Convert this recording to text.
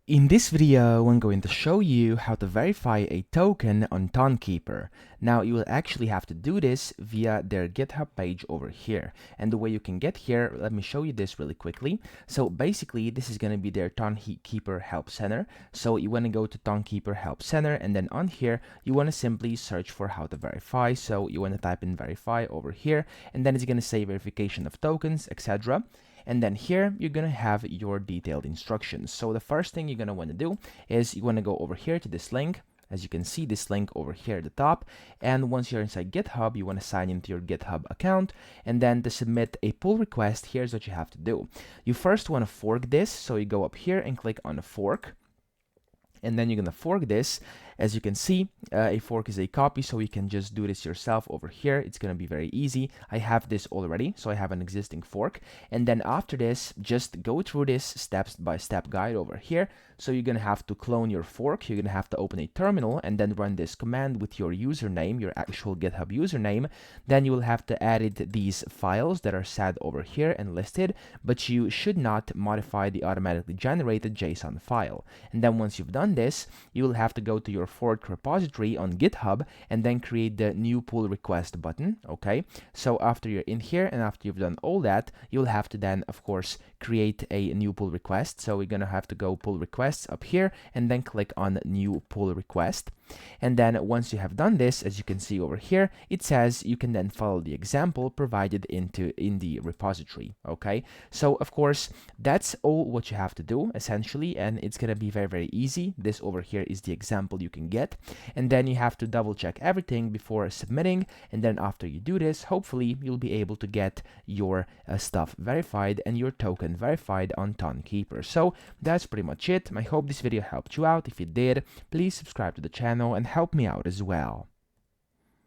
In this video, I'm going to show you how to verify a token on Tonkeeper. Now, you will actually have to do this via their GitHub page over here. And the way you can get here, let me show you this really quickly. So basically, this is going to be their Tonkeeper Help Center. So you want to go to Tonkeeper Help Center, and then on here, you want to simply search for how to verify. So you want to type in verify over here, and then it's going to say verification of tokens, etc. And then here, you're going to have your detailed instructions. So the first thing you're going to want to do is you want to go over here to this link. As you can see, this link over here at the top. And once you're inside GitHub, you want to sign into your GitHub account. And then to submit a pull request, here's what you have to do. You first want to fork this. So you go up here and click on the fork. And then you're going to fork this. As you can see, a fork is a copy, so you can just do this yourself over here. It's going to be very easy. I have this already, so I have an existing fork. And then after this, just go through this step-by-step guide over here. So you're going to have to clone your fork. You're going to have to open a terminal and then run this command with your username, your actual GitHub username. Then you will have to edit these files that are set over here and listed, but you should not modify the automatically generated JSON file. And then once you've done this, you will have to go to your fork repository on GitHub and then create the new pull request button. Okay, so after you're in here and after you've done all that, you'll have to then of course create a new pull request. So we're gonna have to go pull requests up here and then click on new pull request. And then once you have done this, as you can see over here, it says you can then follow the example provided in the repository. Okay, so of course that's all what you have to do essentially, and it's gonna be very easy. This over here is the example you can get, and then you have to double check everything before submitting. And then after you do this, hopefully you'll be able to get your stuff verified and your token verified on Tonkeeper. So that's pretty much it. I hope this video helped you out. If it did, please subscribe to the channel and help me out as well.